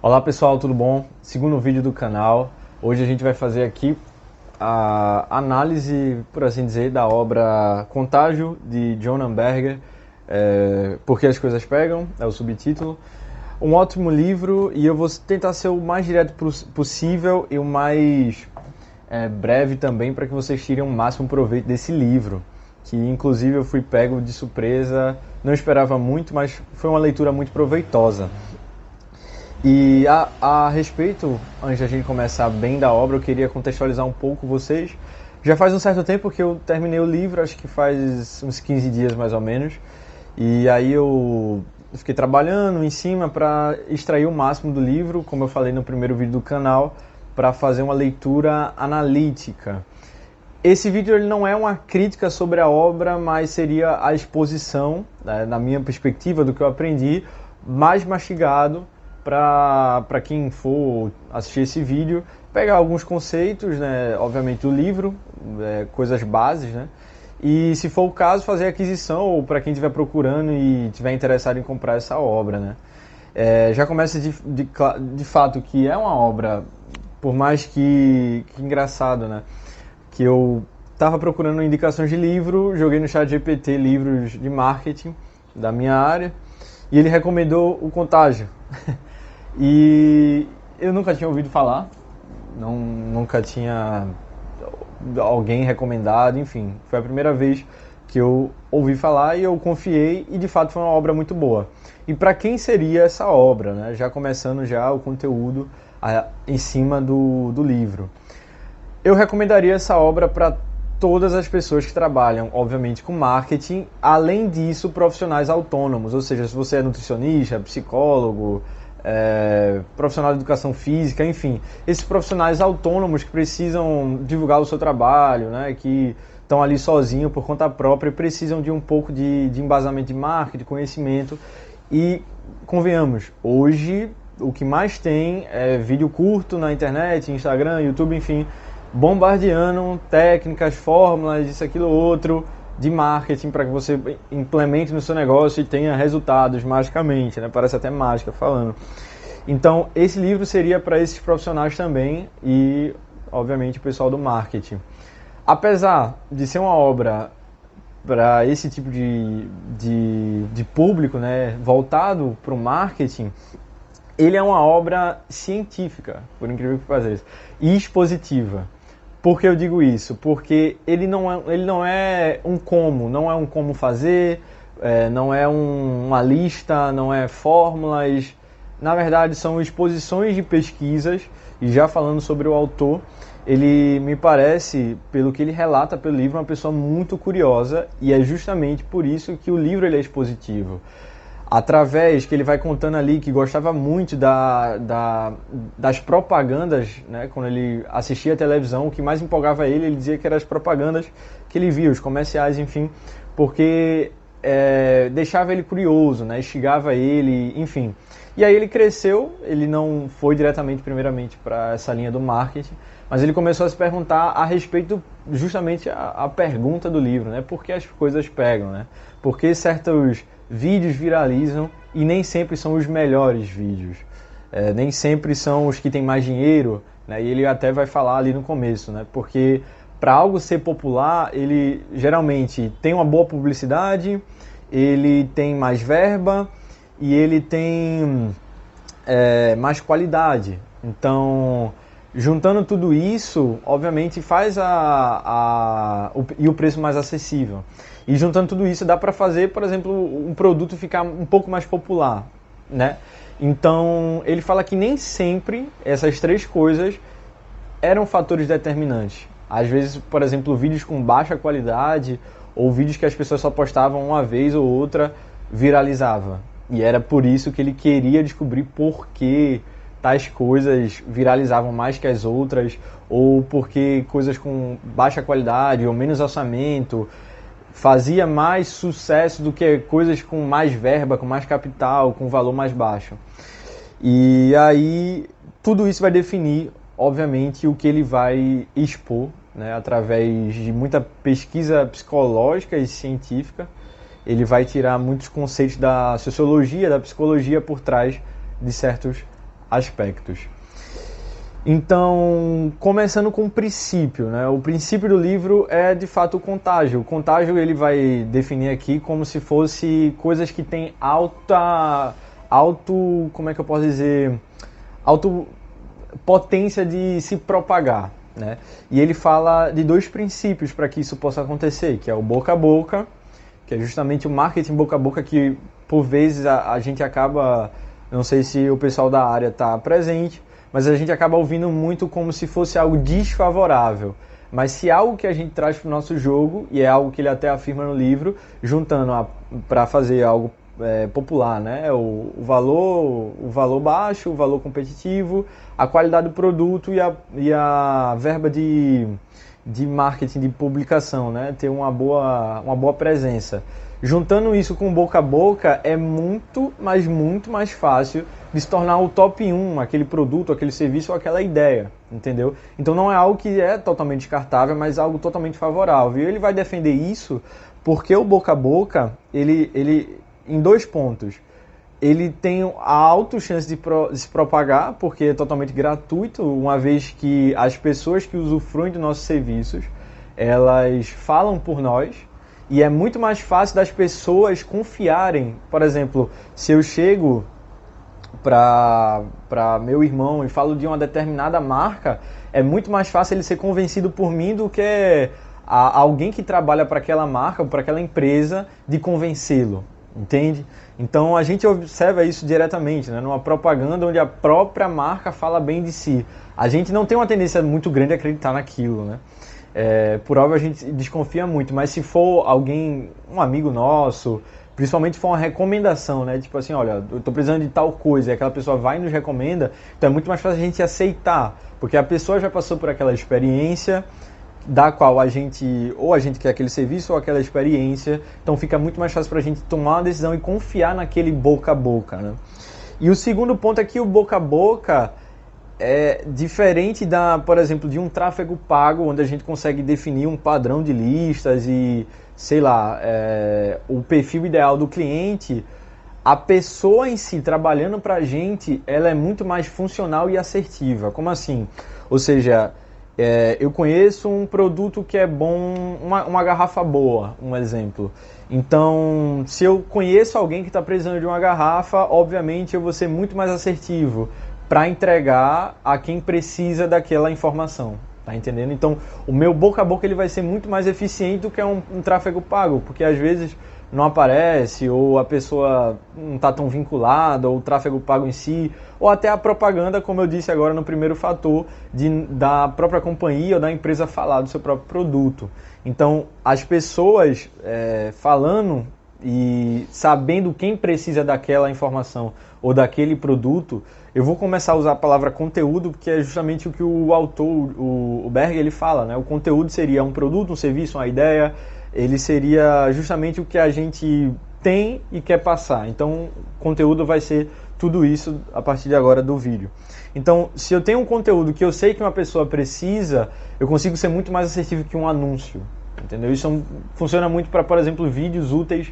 Olá pessoal, tudo bom? Segundo vídeo do canal. Hoje a gente vai fazer aqui a análise, por assim dizer, da obra Contágio, de John Amberger, Por que as Coisas Pegam, é o subtítulo. Um ótimo livro e eu vou tentar ser o mais direto possível e o mais breve também, para que vocês tirem o máximo proveito desse livro, que inclusive eu fui pego de surpresa, não esperava muito, mas foi uma leitura muito proveitosa. E a respeito, antes da gente começar bem da obra, eu queria contextualizar um pouco vocês. Já faz um certo tempo que eu terminei o livro, acho que faz uns 15 dias mais ou menos. E aí eu fiquei trabalhando em cima para extrair o máximo do livro, como eu falei no primeiro vídeo do canal, para fazer uma leitura analítica. Esse vídeo ele não é uma crítica sobre a obra, mas seria a exposição, na minha perspectiva, do que eu aprendi, mais mastigado, para quem for assistir esse vídeo, pegar alguns conceitos, né, obviamente do livro, coisas bases, né, e se for o caso, fazer aquisição, ou para quem estiver procurando e estiver interessado em comprar essa obra, né. Já começa de fato que é uma obra, por mais que engraçado, né, que eu estava procurando indicações de livro, joguei no ChatGPT livros de marketing da minha área, e ele recomendou o Contágio. E eu nunca tinha ouvido falar, nunca tinha alguém recomendado, enfim. Foi a primeira vez que eu ouvi falar e eu confiei, e de fato foi uma obra muito boa. E para quem seria essa obra, né? Já começando já o conteúdo em cima do livro. Eu recomendaria essa obra para todas as pessoas que trabalham, obviamente, com marketing, além disso, profissionais autônomos, ou seja, se você é nutricionista, psicólogo, profissional de educação física, enfim, esses profissionais autônomos que precisam divulgar o seu trabalho, né, que estão ali sozinhos por conta própria e precisam de um pouco de embasamento de marketing, de conhecimento. E convenhamos, hoje o que mais tem é vídeo curto na internet, Instagram, YouTube, enfim, bombardeando técnicas, fórmulas, isso, aquilo, outro, de marketing para que você implemente no seu negócio e tenha resultados magicamente, né? Parece até mágica falando. Então, esse livro seria para esses profissionais também e, obviamente, o pessoal do marketing. Apesar de ser uma obra para esse tipo de público, né, voltado para o marketing, ele é uma obra científica, por incrível que pareça, e expositiva. Por que eu digo isso? Porque ele não é um como fazer, não é uma lista, não é fórmulas. Na verdade, são exposições de pesquisas, e já falando sobre o autor, ele me parece, pelo que ele relata pelo livro, uma pessoa muito curiosa, e é justamente por isso que o livro ele é expositivo. Através que ele vai contando ali que gostava muito das propagandas, né? Quando ele assistia a televisão, o que mais empolgava ele dizia que eram as propagandas que ele via, os comerciais, enfim, porque deixava ele curioso, né? Instigava ele, enfim. E aí ele cresceu, ele não foi diretamente, primeiramente, para essa linha do marketing, mas ele começou a se perguntar a respeito, justamente a pergunta do livro, né? Por que as coisas pegam, né? Por que certos vídeos viralizam e nem sempre são os melhores vídeos, nem sempre são os que têm mais dinheiro, né? E ele até vai falar ali no começo, né? Porque para algo ser popular, ele geralmente tem uma boa publicidade, ele tem mais verba e ele tem mais qualidade. Então, juntando tudo isso, obviamente faz e o preço mais acessível. E juntando tudo isso, dá para fazer, por exemplo, um produto ficar um pouco mais popular, né? Então, ele fala que nem sempre essas três coisas eram fatores determinantes. Às vezes, por exemplo, vídeos com baixa qualidade ou vídeos que as pessoas só postavam uma vez ou outra viralizava. E era por isso que ele queria descobrir por que tais coisas viralizavam mais que as outras, ou porque coisas com baixa qualidade ou menos orçamento fazia mais sucesso do que coisas com mais verba, com mais capital, com valor mais baixo. E aí tudo isso vai definir, obviamente, o que ele vai expor, né, através de muita pesquisa psicológica e científica. Ele vai tirar muitos conceitos da sociologia, da psicologia por trás de certos aspectos. Então, começando com o princípio, né? O princípio do livro é, de fato, o contágio. O contágio ele vai definir aqui como se fosse coisas que têm como é que eu posso dizer, potência de se propagar, né? E ele fala de 2 princípios para que isso possa acontecer, que é o boca a boca, que é justamente o marketing boca a boca, que por vezes a gente acaba, não sei se o pessoal da área está presente, mas a gente acaba ouvindo muito como se fosse algo desfavorável. Mas se é algo que a gente traz para o nosso jogo, e é algo que ele até afirma no livro, juntando para fazer algo popular, né? O valor baixo, o valor competitivo, a qualidade do produto e a verba de marketing, de publicação, né? Ter uma boa presença. Juntando isso com boca a boca, é muito, mas muito mais fácil de se tornar o top 1, aquele produto, aquele serviço ou aquela ideia, entendeu? Então não é algo que é totalmente descartável, mas algo totalmente favorável. E ele vai defender isso porque o boca a boca, ele em 2 pontos. Ele tem a alta chance de se propagar, porque é totalmente gratuito, uma vez que as pessoas que usufruem dos nossos serviços, elas falam por nós, e é muito mais fácil das pessoas confiarem. Por exemplo, se eu chego para meu irmão e falo de uma determinada marca, é muito mais fácil ele ser convencido por mim do que alguém que trabalha para aquela marca ou para aquela empresa de convencê-lo, entende? Então a gente observa isso diretamente, né? Numa propaganda onde a própria marca fala bem de si. A gente não tem uma tendência muito grande a acreditar naquilo, né? Por óbvio a gente desconfia muito, mas se for alguém, um amigo nosso, principalmente se for uma recomendação, né? Tipo assim, olha, eu tô precisando de tal coisa, e aquela pessoa vai e nos recomenda, então é muito mais fácil a gente aceitar, porque a pessoa já passou por aquela experiência, da qual a gente quer aquele serviço ou aquela experiência, então fica muito mais fácil pra gente tomar uma decisão e confiar naquele boca a boca, né? E o segundo ponto é que o boca a boca é diferente por exemplo, de um tráfego pago, onde a gente consegue definir um padrão de listas e, sei lá, o perfil ideal do cliente. A pessoa em si, trabalhando pra gente, ela é muito mais funcional e assertiva. Como assim? Ou seja, eu conheço um produto que é bom, uma garrafa boa, um exemplo. Então, se eu conheço alguém que está precisando de uma garrafa, obviamente eu vou ser muito mais assertivo para entregar a quem precisa daquela informação, tá entendendo? Então, o meu boca a boca ele vai ser muito mais eficiente do que um tráfego pago, porque às vezes não aparece, ou a pessoa não está tão vinculada, ou o tráfego pago em si, ou até a propaganda, como eu disse agora no primeiro fator, da própria companhia ou da empresa falar do seu próprio produto. Então, as pessoas falando e sabendo quem precisa daquela informação ou daquele produto, eu vou começar a usar a palavra conteúdo, porque é justamente o que o autor, o Berger, ele fala, né? O conteúdo seria um produto, um serviço, uma ideia, ele seria justamente o que a gente tem e quer passar. Então, conteúdo vai ser tudo isso a partir de agora do vídeo. Então, se eu tenho um conteúdo que eu sei que uma pessoa precisa, eu consigo ser muito mais assertivo que um anúncio, entendeu? Isso funciona muito para, por exemplo, vídeos úteis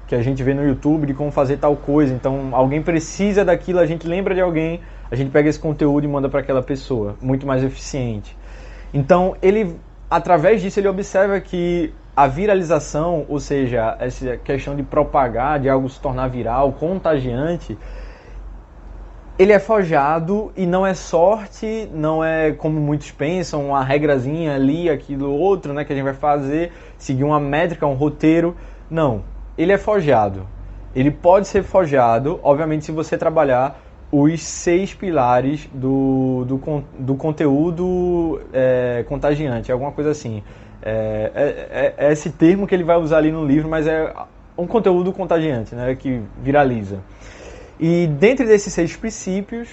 que a gente vê no YouTube de como fazer tal coisa. Então, alguém precisa daquilo, a gente lembra de alguém, a gente pega esse conteúdo e manda para aquela pessoa, muito mais eficiente. Então, através disso, ele observa que a viralização, ou seja, essa questão de propagar, de algo se tornar viral, contagiante, ele é forjado e não é sorte, não é como muitos pensam, uma regrazinha ali, aquilo outro, né, que a gente vai fazer, seguir uma métrica, um roteiro. Não, ele é forjado. Ele pode ser forjado, obviamente, se você trabalhar os 6 pilares do conteúdo contagiante, alguma coisa assim. É esse termo que ele vai usar ali no livro, mas é um conteúdo contagiante, né, que viraliza. E dentro desses 6 princípios,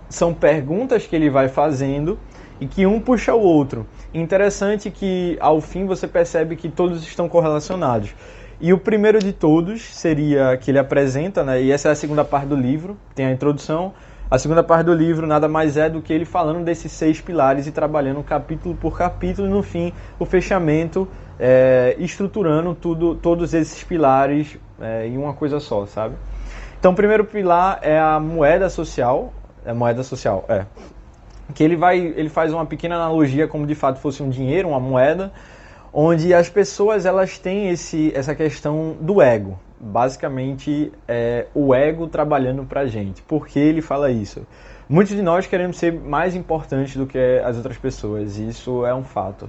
são perguntas que ele vai fazendo e que um puxa o outro. Interessante que, ao fim, você percebe que todos estão correlacionados. E o primeiro de todos seria que ele apresenta, né, e essa é a segunda parte do livro, tem a introdução. A segunda parte do livro nada mais é do que ele falando desses 6 pilares e trabalhando capítulo por capítulo, e no fim, o fechamento, estruturando todos esses pilares em uma coisa só, sabe? Então, o primeiro pilar é a moeda social, É moeda social, que ele faz uma pequena analogia como de fato fosse um dinheiro, uma moeda, onde as pessoas elas têm essa questão do ego. Basicamente, o ego trabalhando pra gente. Por que ele fala isso? Muitos de nós queremos ser mais importantes do que as outras pessoas, e isso é um fato.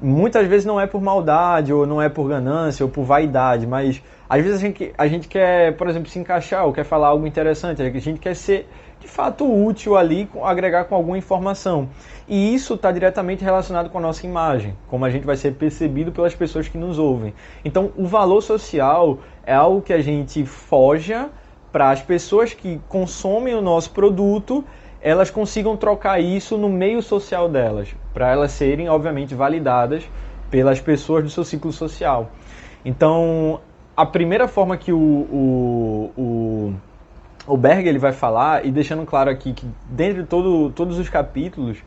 Muitas vezes não é por maldade, ou não é por ganância, ou por vaidade, mas às vezes a gente quer, por exemplo, se encaixar, ou quer falar algo interessante, a gente quer ser de fato útil ali, agregar com alguma informação. E isso está diretamente relacionado com a nossa imagem, como a gente vai ser percebido pelas pessoas que nos ouvem. Então, o valor social é algo que a gente forja para as pessoas que consomem o nosso produto, elas consigam trocar isso no meio social delas, para elas serem, obviamente, validadas pelas pessoas do seu ciclo social. Então, a primeira forma que o Berger ele vai falar, e deixando claro aqui que dentro de todos os capítulos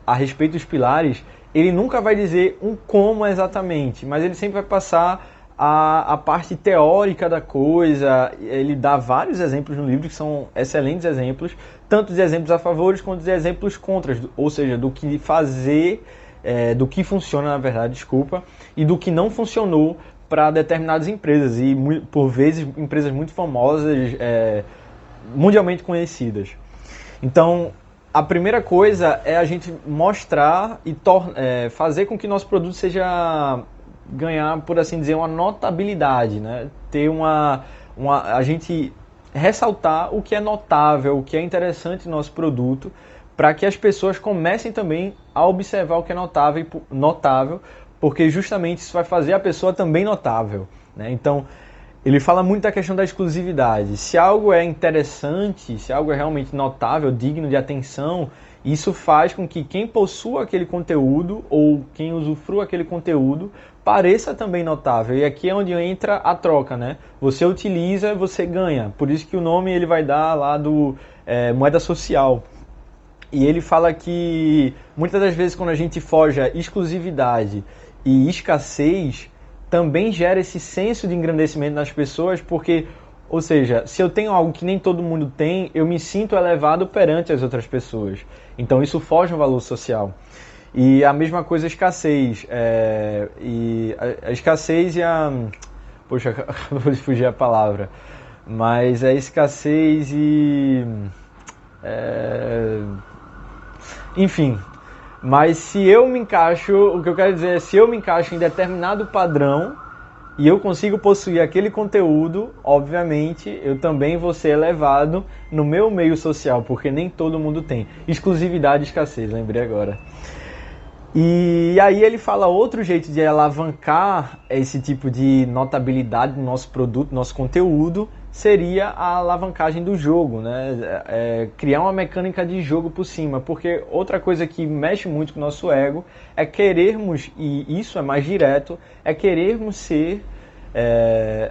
a respeito dos pilares, ele nunca vai dizer um como exatamente, mas ele sempre vai passar a parte teórica da coisa. Ele dá vários exemplos no livro que são excelentes exemplos, tanto de exemplos a favor quanto de exemplos contra, ou seja, do que fazer, do que funciona na verdade, desculpa, e do que não funcionou para determinadas empresas, e por vezes empresas muito famosas, mundialmente conhecidas. Então, a primeira coisa é a gente mostrar e fazer com que nosso produto seja ganhar, por assim dizer, uma notabilidade, né? Ter a gente ressaltar o que é notável, o que é interessante no nosso produto, para que as pessoas comecem também a observar o que é notável, porque justamente isso vai fazer a pessoa também notável, né? Então, ele fala muito da questão da exclusividade. Se algo é interessante, se algo é realmente notável, digno de atenção, isso faz com que quem possua aquele conteúdo ou quem usufrua aquele conteúdo pareça também notável. E aqui é onde entra a troca, né? Você utiliza, você ganha. Por isso que o nome ele vai dar lá do moeda social. E ele fala que muitas das vezes quando a gente forja exclusividade e escassez, também gera esse senso de engrandecimento nas pessoas, porque, ou seja, se eu tenho algo que nem todo mundo tem, eu me sinto elevado perante as outras pessoas. Então isso foge um valor social. E a mesma coisa a escassez. A escassez e a... Poxa, acabou de fugir a palavra. Mas a escassez e... Enfim... Mas se eu me encaixo, o que eu quero dizer é, se eu me encaixo em determinado padrão e eu consigo possuir aquele conteúdo, obviamente eu também vou ser elevado no meu meio social, porque nem todo mundo tem. Exclusividade e escassez, lembrei agora. E aí ele fala outro jeito de alavancar esse tipo de notabilidade no nosso produto, nosso conteúdo, seria a alavancagem do jogo, né? Criar uma mecânica de jogo por cima, porque outra coisa que mexe muito com o nosso ego é querermos, e isso é mais direto, é querermos ser,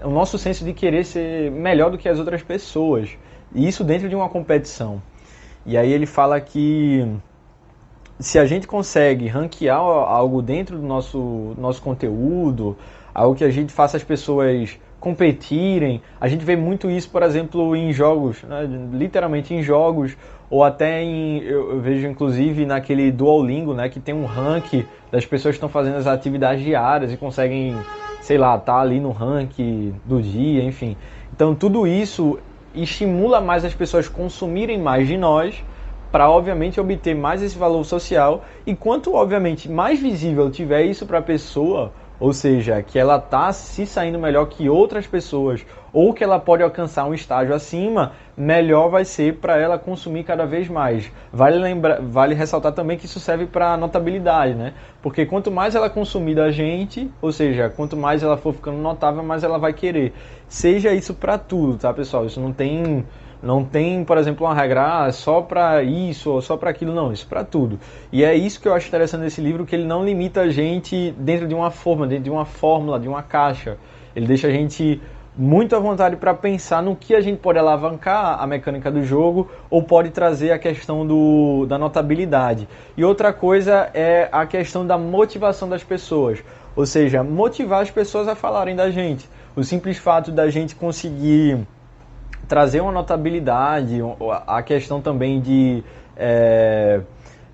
o nosso senso de querer ser melhor do que as outras pessoas, e isso dentro de uma competição. E aí ele fala que se a gente consegue ranquear algo dentro do nosso conteúdo, algo que a gente faça as pessoas competirem, a gente vê muito isso, por exemplo, em jogos, né? Literalmente em jogos, ou até eu vejo inclusive naquele Duolingo, né? Que tem um ranking das pessoas que estão fazendo as atividades diárias e conseguem, sei lá, tá ali no ranking do dia, enfim. Então tudo isso estimula mais as pessoas consumirem mais de nós, para obviamente obter mais esse valor social, e quanto obviamente mais visível tiver isso para a pessoa, ou seja, que ela está se saindo melhor que outras pessoas, ou que ela pode alcançar um estágio acima, melhor vai ser para ela consumir cada vez mais. Vale ressaltar também que isso serve para notabilidade, né? Porque quanto mais ela consumir da gente, ou seja, quanto mais ela for ficando notável, mais ela vai querer. Seja isso para tudo, tá, pessoal? Isso não tem, por exemplo, uma regra só para isso ou só para aquilo, não, isso para tudo. E é isso que eu acho interessante nesse livro, que ele não limita a gente dentro de uma forma, dentro de uma fórmula, de uma caixa. Ele deixa a gente muito à vontade para pensar no que a gente pode alavancar a mecânica do jogo ou pode trazer a questão da notabilidade. E outra coisa é a questão da motivação das pessoas, ou seja, motivar as pessoas a falarem da gente. O simples fato da gente conseguir trazer uma notabilidade, a questão também de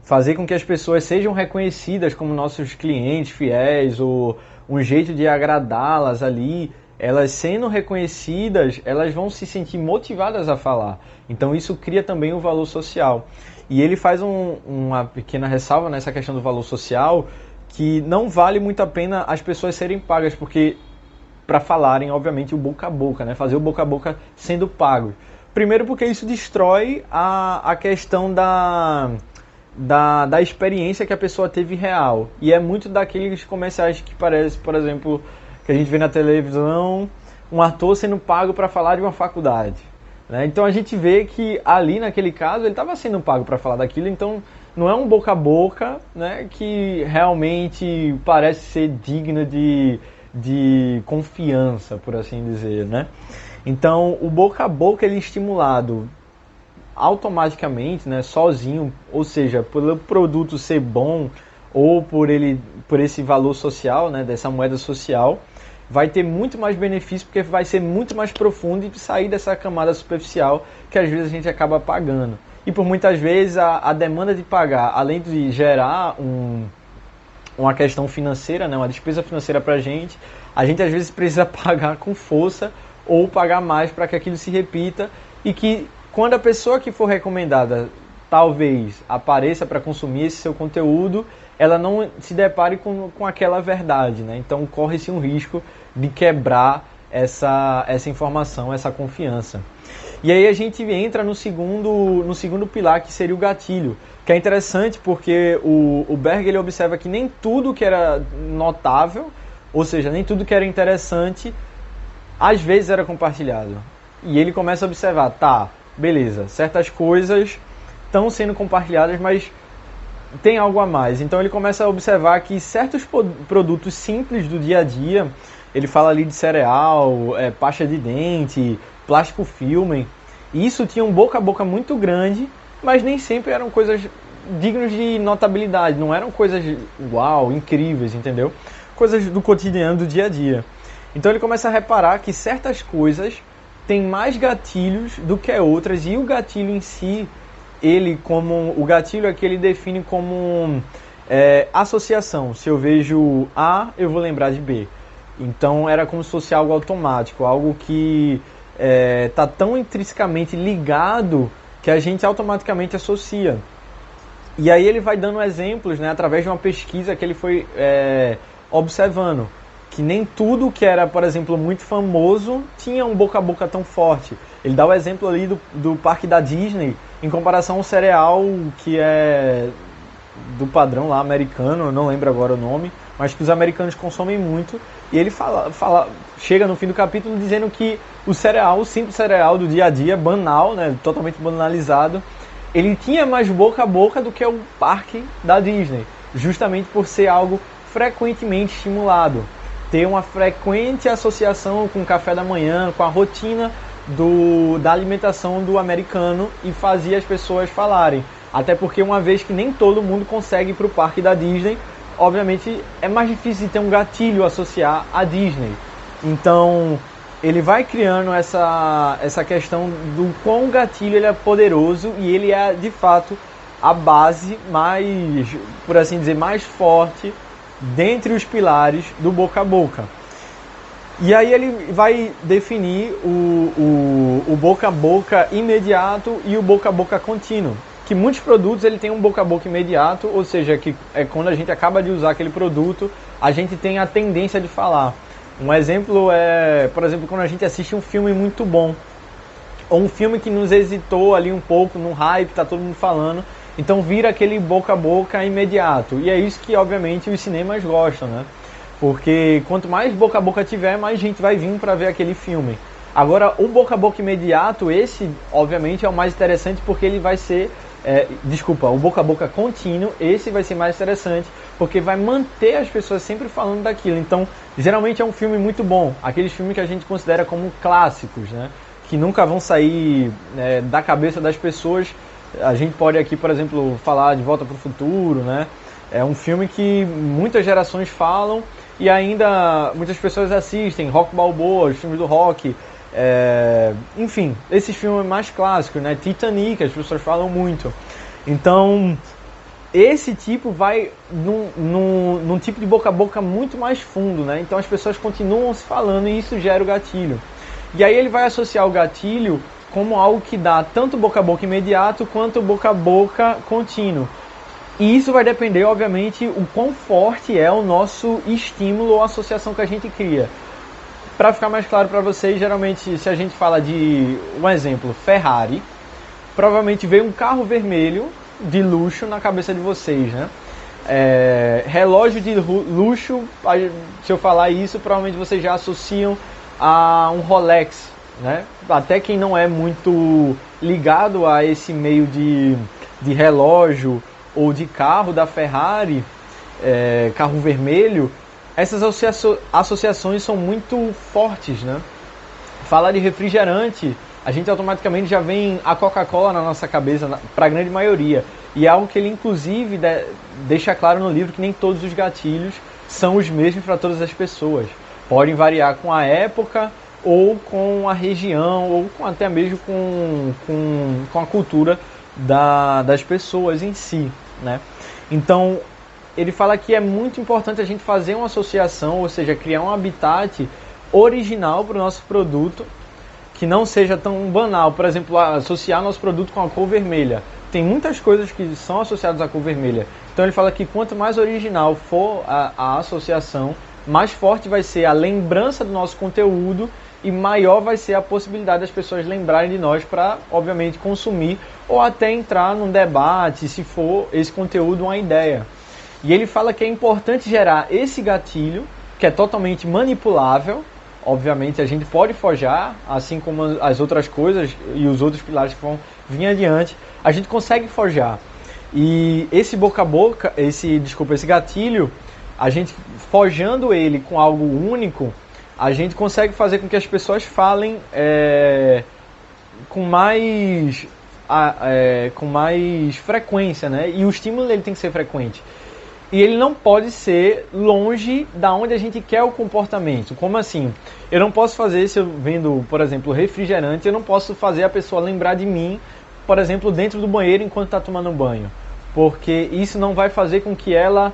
fazer com que as pessoas sejam reconhecidas como nossos clientes fiéis, ou um jeito de agradá-las ali. Elas sendo reconhecidas, elas vão se sentir motivadas a falar. Então isso cria também um valor social. E ele faz uma pequena ressalva nessa questão do valor social, que não vale muito a pena as pessoas serem pagas, porque para falarem, obviamente, o boca a boca, né? Fazer o boca a boca sendo pago. Primeiro porque isso destrói a questão da experiência que a pessoa teve real. E é muito daqueles comerciais que parece, por exemplo, que a gente vê na televisão, um ator sendo pago para falar de uma faculdade, né? Então a gente vê que ali naquele caso ele estava sendo pago para falar daquilo, então não é um boca a boca, né, que realmente parece ser digno de confiança, por assim dizer, né? Então o boca a boca ele é estimulado automaticamente, né, sozinho, ou seja, pelo produto ser bom ou por esse valor social, né, dessa moeda social, vai ter muito mais benefício, porque vai ser muito mais profundo e sair dessa camada superficial que às vezes a gente acaba pagando. E por muitas vezes a demanda de pagar, além de gerar uma questão financeira, né, uma despesa financeira para a gente às vezes precisa pagar com força ou pagar mais para que aquilo se repita, e que quando a pessoa que for recomendada talvez apareça para consumir esse seu conteúdo, ela não se depare com aquela verdade, né? Então corre-se um risco de quebrar essa informação, essa confiança. E aí a gente entra no segundo pilar, que seria o gatilho, que é interessante porque o Berg ele observa que nem tudo que era notável, ou seja, nem tudo que era interessante, às vezes era compartilhado. E ele começa a observar, tá, beleza, certas coisas estão sendo compartilhadas, mas tem algo a mais. Então ele começa a observar que certos produtos simples do dia a dia, ele fala ali de cereal, pasta de dente, plástico filme, e isso tinha um boca a boca muito grande, mas nem sempre eram coisas dignas de notabilidade, não eram coisas uau, incríveis, entendeu? Coisas do cotidiano, do dia a dia. Então ele começa a reparar que certas coisas têm mais gatilhos do que outras, e o gatilho em si, o gatilho é que ele define como associação. Se eu vejo A, eu vou lembrar de B. Então era como se fosse algo automático, algo que está tão intrinsecamente ligado que a gente automaticamente associa. E aí ele vai dando exemplos, né, através de uma pesquisa que ele foi observando, que nem tudo que era, por exemplo, muito famoso tinha um boca a boca tão forte. Ele dá o exemplo ali do parque da Disney, em comparação ao cereal que é do padrão lá americano, eu não lembro agora o nome, mas que os americanos consomem muito. E ele chega no fim do capítulo dizendo que o simples cereal do dia a dia, banal, né, totalmente banalizado, ele tinha mais boca a boca do que o parque da Disney, justamente por ser algo frequentemente estimulado, ter uma frequente associação com o café da manhã, com a rotina da alimentação do americano, e fazia as pessoas falarem. Até porque uma vez que nem todo mundo consegue ir para o parque da Disney, obviamente é mais difícil de ter um gatilho associar a Disney. Então ele vai criando essa questão do quão o gatilho ele é poderoso, e ele é de fato a base mais, por assim dizer, mais forte dentre os pilares do boca a boca. E aí ele vai definir o boca a boca imediato e o boca a boca contínuo. Que muitos produtos ele tem um boca a boca imediato, ou seja, que é quando a gente acaba de usar aquele produto, a gente tem a tendência de falar. Um exemplo é, por exemplo, quando a gente assiste um filme muito bom, ou um filme que nos hesitou ali um pouco, no hype, tá todo mundo falando, então vira aquele boca a boca imediato. E é isso que, obviamente, os cinemas gostam, né? Porque quanto mais boca a boca tiver, mais gente vai vir para ver aquele filme. Agora, o boca a boca imediato, esse, obviamente, é o mais interessante, porque ele vai ser... o boca a boca contínuo, esse vai ser mais interessante, porque vai manter as pessoas sempre falando daquilo. Então, geralmente é um filme muito bom, aqueles filmes que a gente considera como clássicos, né? Que nunca vão sair da cabeça das pessoas. A gente pode aqui, por exemplo, falar de Volta para o Futuro, né? É um filme que muitas gerações falam e ainda muitas pessoas assistem. Rock Balboa, os filmes do Rock. Enfim, esses filmes mais clássicos, né? Titanic, as pessoas falam muito. Então, esse tipo vai num tipo de boca a boca muito mais fundo, né? Então as pessoas continuam se falando e isso gera o gatilho. E aí ele vai associar o gatilho como algo que dá tanto boca a boca imediato quanto boca a boca contínuo. E isso vai depender, obviamente, o quão forte é o nosso estímulo ou associação que a gente cria. Para ficar mais claro para vocês, geralmente se a gente fala de, um exemplo, Ferrari, provavelmente veio um carro vermelho de luxo na cabeça de vocês, né? Relógio de luxo, se eu falar isso, provavelmente vocês já associam a um Rolex, né? Até quem não é muito ligado a esse meio de relógio ou de carro da Ferrari, carro vermelho, essas associações são muito fortes, né? Falar de refrigerante, a gente automaticamente já vem a Coca-Cola na nossa cabeça, para a grande maioria. E é algo que ele, inclusive, deixa claro no livro que nem todos os gatilhos são os mesmos para todas as pessoas. Podem variar com a época, ou com a região, ou até mesmo com a cultura das pessoas em si, né? Então, ele fala que é muito importante a gente fazer uma associação, ou seja, criar um habitat original para o nosso produto, que não seja tão banal. Por exemplo, associar nosso produto com a cor vermelha. Tem muitas coisas que são associadas à cor vermelha. Então ele fala que quanto mais original for a associação, mais forte vai ser a lembrança do nosso conteúdo e maior vai ser a possibilidade das pessoas lembrarem de nós para, obviamente, consumir ou até entrar num debate, se for esse conteúdo uma ideia. E ele fala que é importante gerar esse gatilho, que é totalmente manipulável. Obviamente a gente pode forjar, assim como as outras coisas e os outros pilares que vão vir adiante, a gente consegue forjar. E esse boca a boca, esse gatilho, a gente forjando ele com algo único, a gente consegue fazer com que as pessoas falem com mais frequência, né? E o estímulo dele tem que ser frequente. E ele não pode ser longe da onde a gente quer o comportamento. Como assim? Eu não posso fazer, se eu vendo, por exemplo, refrigerante, eu não posso fazer a pessoa lembrar de mim, por exemplo, dentro do banheiro enquanto está tomando banho. Porque isso não vai fazer com que ela,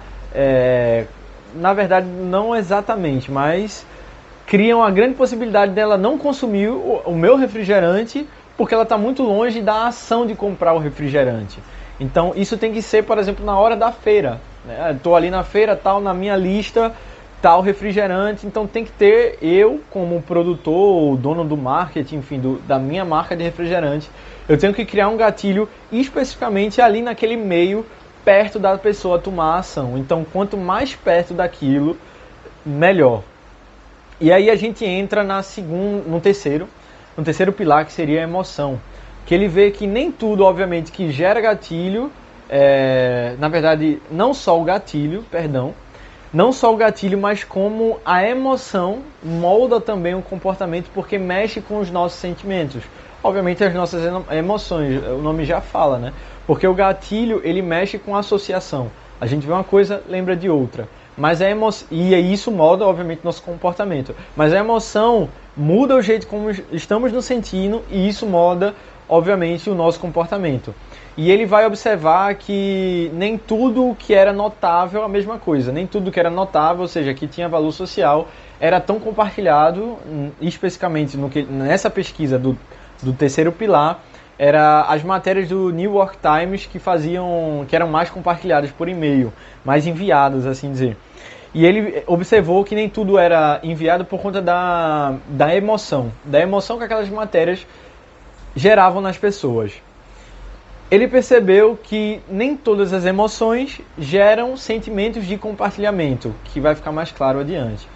na verdade, não exatamente, mas cria uma grande possibilidade dela não consumir o meu refrigerante, porque ela está muito longe da ação de comprar o refrigerante. Então isso tem que ser, por exemplo, na hora da feira. Estou ali na feira, tal, na minha lista, tal refrigerante, então tem que ter eu, como produtor, dono do marketing, enfim, da minha marca de refrigerante, eu tenho que criar um gatilho especificamente ali naquele meio, perto da pessoa tomar a ação. Então, quanto mais perto daquilo, melhor. E aí a gente entra no terceiro pilar, que seria a emoção. Que ele vê que nem tudo, obviamente, que gera gatilho, na verdade, não só o gatilho, mas como a emoção molda também o comportamento, porque mexe com os nossos sentimentos. Obviamente as nossas emoções, o nome já fala, né? Porque o gatilho, ele mexe com a associação. A gente vê uma coisa, lembra de outra. Mas e isso molda, obviamente, nosso comportamento. Mas a emoção muda o jeito como estamos nos sentindo e isso molda, obviamente, o nosso comportamento. E ele vai observar que nem tudo que era notável é a mesma coisa. Nem tudo que era notável, ou seja, que tinha valor social, era tão compartilhado, especificamente nessa pesquisa do terceiro pilar, era as matérias do New York Times que eram mais compartilhadas por e-mail, mais enviadas, assim dizer. E ele observou que nem tudo era enviado por conta da emoção que aquelas matérias geravam nas pessoas. Ele percebeu que nem todas as emoções geram sentimentos de compartilhamento, que vai ficar mais claro adiante.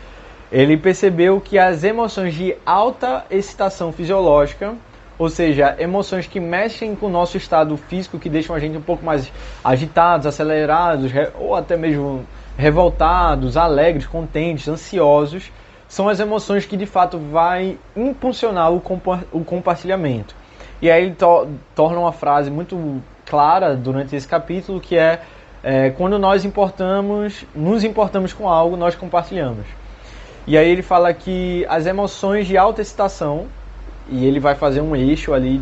Ele percebeu que as emoções de alta excitação fisiológica, ou seja, emoções que mexem com o nosso estado físico, que deixam a gente um pouco mais agitados, acelerados, ou até mesmo revoltados, alegres, contentes, ansiosos, são as emoções que de fato vai impulsionar o compartilhamento. E aí ele torna uma frase muito clara durante esse capítulo, que quando nós nos importamos com algo, nós compartilhamos. E aí ele fala que as emoções de alta excitação, e ele vai fazer um eixo ali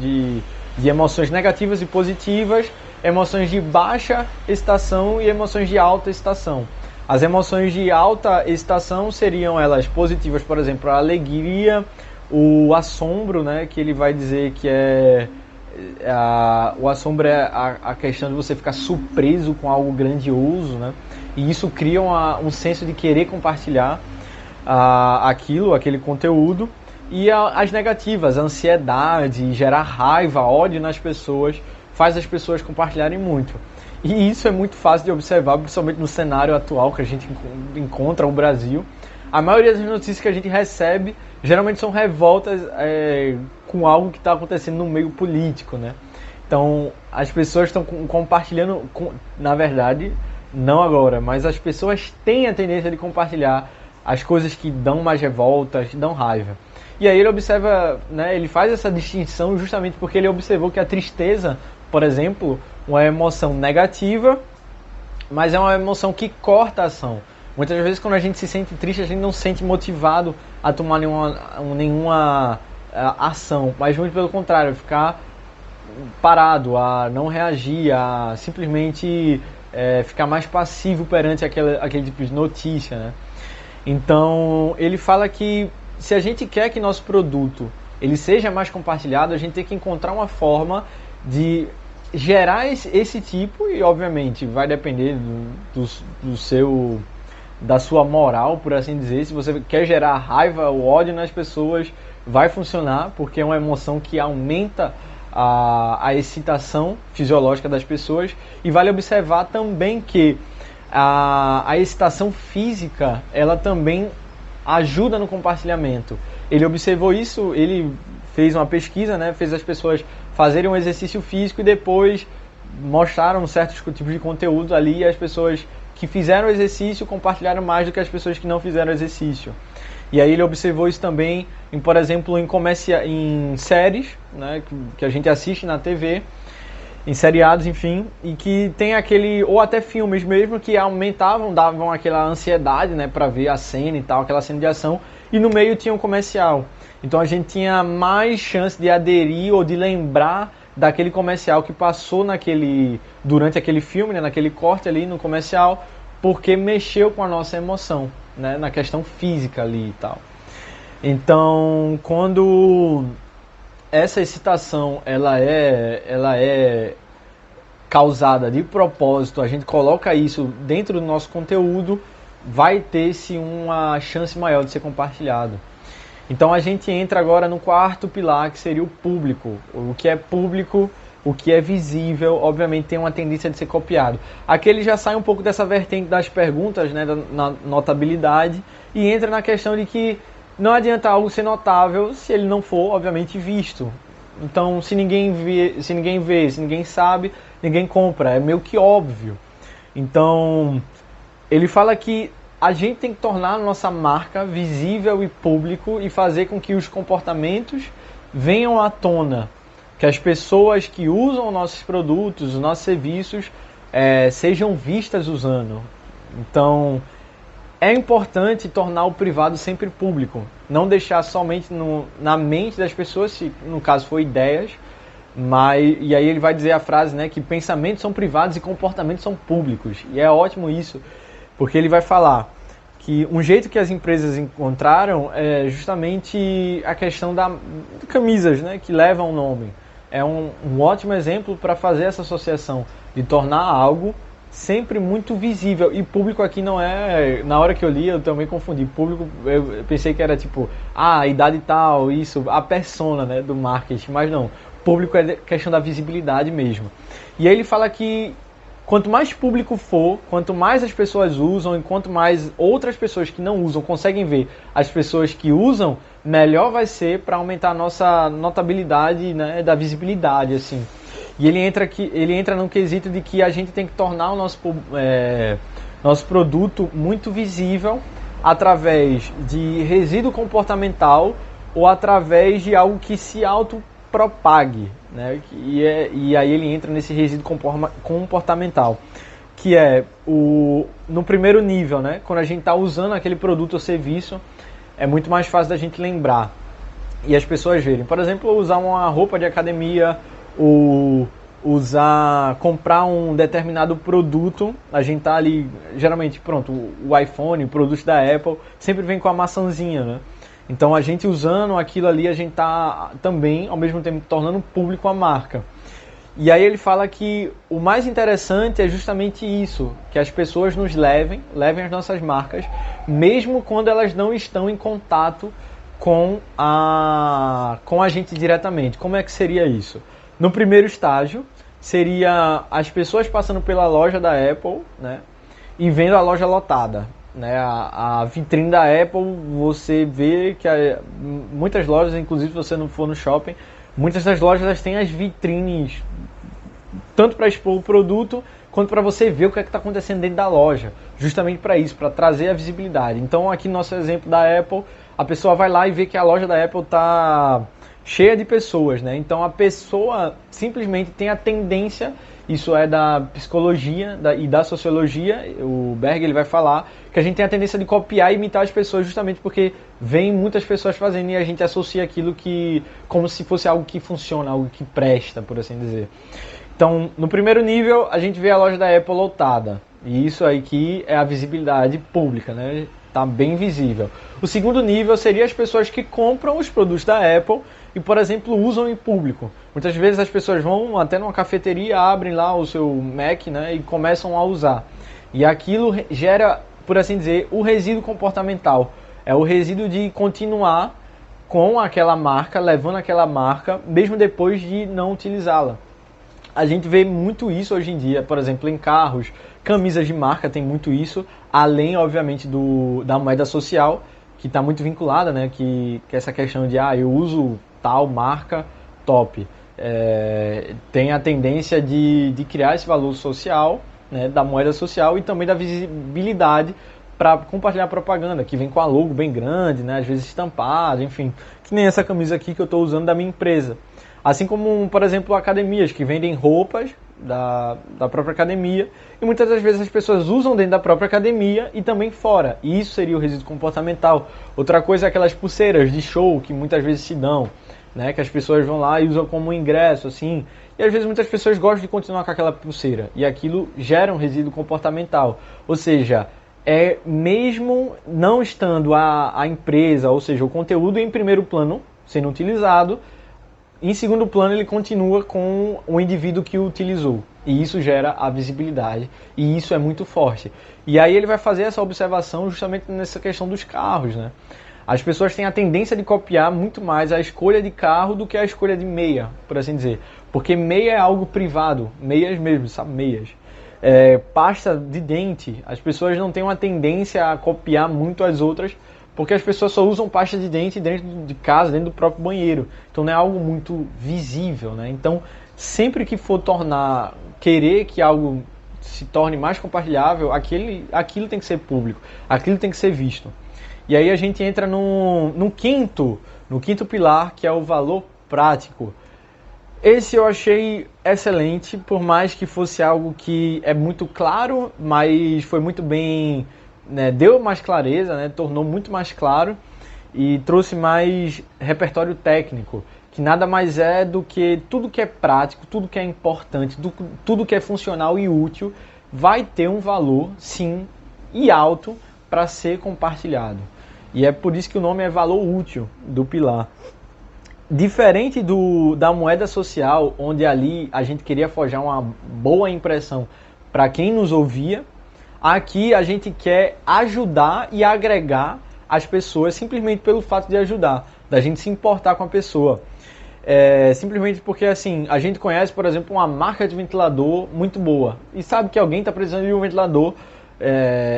de emoções negativas e positivas, emoções de baixa excitação e emoções de alta excitação. As emoções de alta excitação seriam elas positivas, por exemplo, a alegria, o assombro, né, que ele vai dizer que o assombro é a questão de você ficar surpreso com algo grandioso, né, e isso cria um senso de querer compartilhar aquele conteúdo. E as negativas, a ansiedade, gerar raiva, ódio nas pessoas, faz as pessoas compartilharem muito. E isso é muito fácil de observar, principalmente no cenário atual que a gente encontra no Brasil. A maioria das notícias que a gente recebe geralmente são revoltas com algo que está acontecendo no meio político, né? Então, as pessoas estão compartilhando, na verdade, não agora, mas as pessoas têm a tendência de compartilhar as coisas que dão mais revoltas, dão raiva. E aí ele observa, né, ele faz essa distinção justamente porque ele observou que a tristeza, por exemplo, uma emoção negativa, mas é uma emoção que corta a ação. Muitas vezes quando a gente se sente triste, a gente não se sente motivado a tomar nenhuma ação, mas muito pelo contrário, ficar parado, a não reagir, a simplesmente ficar mais passivo perante aquele tipo de notícia, né? Então ele fala que se a gente quer que nosso produto ele seja mais compartilhado, a gente tem que encontrar uma forma de gerar esse tipo, e obviamente vai depender da sua moral, por assim dizer. Se você quer gerar raiva ou ódio nas pessoas, vai funcionar, porque é uma emoção que aumenta a excitação fisiológica das pessoas. E vale observar também que a excitação física, ela também ajuda no compartilhamento. Ele observou isso, ele fez uma pesquisa, né, fez as pessoas fazerem um exercício físico e depois mostraram certos tipos de conteúdo ali, e as pessoas que fizeram o exercício compartilharam mais do que as pessoas que não fizeram o exercício. E aí ele observou isso também, por exemplo, em séries, né, que a gente assiste na TV, em seriados, enfim, e que tem ou até filmes mesmo, que davam aquela ansiedade, né, para ver a cena e tal, aquela cena de ação, e no meio tinha um comercial. Então a gente tinha mais chance de aderir ou de lembrar daquele comercial que passou durante aquele filme, né, naquele corte ali no comercial, porque mexeu com a nossa emoção, né, na questão física ali e tal. Então, quando essa excitação ela é causada de propósito, a gente coloca isso dentro do nosso conteúdo, vai ter-se uma chance maior de ser compartilhado. Então a gente entra agora no quarto pilar, que seria o público. O que é público, o que é visível, obviamente tem uma tendência de ser copiado. Aqui ele já sai um pouco dessa vertente das perguntas, né, na notabilidade, e entra na questão de que não adianta algo ser notável se ele não for, obviamente, visto. Então, se ninguém vê, se ninguém sabe, ninguém compra. É meio que óbvio. Então, ele fala que a gente tem que tornar a nossa marca visível e público e fazer com que os comportamentos venham à tona. Que as pessoas que usam nossos produtos, os nossos serviços, sejam vistas usando. Então, é importante tornar o privado sempre público, não deixar somente na mente das pessoas, se no caso for ideias, e aí ele vai dizer a frase, né, que pensamentos são privados e comportamentos são públicos. E é ótimo isso, porque ele vai falar que um jeito que as empresas encontraram é justamente a questão de camisas, né, que levam o nome. É um ótimo exemplo para fazer essa associação, de tornar algo sempre muito visível. E público aqui não é... Na hora que eu li, eu também confundi. Público, eu pensei que era tipo, a idade tal, isso, a persona, né, do marketing. Mas não, público é questão da visibilidade mesmo. E aí ele fala que quanto mais público for, quanto mais as pessoas usam e quanto mais outras pessoas que não usam conseguem ver as pessoas que usam, melhor vai ser para aumentar a nossa notabilidade, né, da visibilidade, assim. E ele entra num quesito de que a gente tem que tornar o nosso produto muito visível através de resíduo comportamental ou através de algo que se autopropague, né? E aí ele entra nesse resíduo comportamental, que é no primeiro nível, né? Quando a gente está usando aquele produto ou serviço, é muito mais fácil da gente lembrar. e as pessoas verem. Por exemplo, usar uma roupa de academia, ou comprar um determinado produto. A gente tá ali, geralmente, pronto, o iPhone, o produto da Apple, sempre vem com a maçãzinha, né? Então a gente usando aquilo ali, a gente tá também, ao mesmo tempo, tornando público a marca. E aí ele fala que o mais interessante é justamente isso, que as pessoas nos levem as nossas marcas, mesmo quando elas não estão em contato com a gente diretamente. Como é que seria isso? No primeiro estágio, seria as pessoas passando pela loja da Apple, né, e vendo a loja lotada. Né, a vitrine da Apple, você vê que muitas lojas, inclusive se você não for no shopping, muitas das lojas têm as vitrines tanto para expor o produto, quanto para você ver o que é que está acontecendo dentro da loja. Justamente para isso, para trazer a visibilidade. Então aqui no nosso exemplo da Apple, a pessoa vai lá e vê que a loja da Apple está cheia de pessoas, né? Então a pessoa simplesmente tem a tendência, isso é da psicologia e da sociologia, o Berger ele vai falar, que a gente tem a tendência de copiar e imitar as pessoas justamente porque vem muitas pessoas fazendo e a gente associa aquilo que como se fosse algo que funciona, algo que presta, por assim dizer. Então, no primeiro nível, a gente vê a loja da Apple lotada. E isso aí que é a visibilidade pública, né? Tá bem visível. O segundo nível seria as pessoas que compram os produtos da Apple e, por exemplo, usam em público. Muitas vezes as pessoas vão até numa cafeteria, abrem lá o seu Mac, né, e começam a usar. E aquilo gera, por assim dizer, o resíduo comportamental. É o resíduo de continuar com aquela marca, levando aquela marca, mesmo depois de não utilizá-la. A gente vê muito isso hoje em dia, por exemplo, em carros, camisas de marca tem muito isso, além, obviamente, da moeda social, que está muito vinculada, né? Que essa questão de, eu uso tal marca top. Tem a tendência de criar esse valor social, né, da moeda social e também da visibilidade para compartilhar propaganda, que vem com a logo bem grande, né, às vezes estampado, enfim, que nem essa camisa aqui que eu estou usando da minha empresa. Assim como, por exemplo, academias que vendem roupas da própria academia e muitas das vezes as pessoas usam dentro da própria academia e também fora. E isso seria o resíduo comportamental. Outra coisa é aquelas pulseiras de show que muitas vezes se dão, né, que as pessoas vão lá e usam como ingresso, assim. E às vezes muitas pessoas gostam de continuar com aquela pulseira e aquilo gera um resíduo comportamental. Ou seja, mesmo não estando a empresa, ou seja, o conteúdo em primeiro plano sendo utilizado, em segundo plano, ele continua com o indivíduo que o utilizou. E isso gera a visibilidade. E isso é muito forte. E aí ele vai fazer essa observação justamente nessa questão dos carros, né? As pessoas têm a tendência de copiar muito mais a escolha de carro do que a escolha de meia, por assim dizer. Porque meia é algo privado. Meias mesmo, sabe? Meias. Pasta de dente. As pessoas não têm uma tendência a copiar muito as outras, porque as pessoas só usam pasta de dente dentro de casa, dentro do próprio banheiro. Então não é algo muito visível, né? Então, sempre que for querer que algo se torne mais compartilhável, aquilo tem que ser público, aquilo tem que ser visto. E aí a gente entra no quinto pilar, que é o valor prático. Esse eu achei excelente, por mais que fosse algo que é muito claro, mas foi muito bem... Né, deu mais clareza, né, tornou muito mais claro e trouxe mais repertório técnico, que nada mais é do que tudo que é prático, tudo que é importante, tudo que é funcional e útil vai ter um valor, sim, e alto para ser compartilhado. E é por isso que o nome é valor útil do pilar. Diferente da moeda social, onde ali a gente queria forjar uma boa impressão para quem nos ouvia, aqui a gente quer ajudar e agregar as pessoas simplesmente pelo fato de ajudar, da gente se importar com a pessoa. Simplesmente porque assim, a gente conhece, por exemplo, uma marca de ventilador muito boa e sabe que alguém está precisando de um ventilador,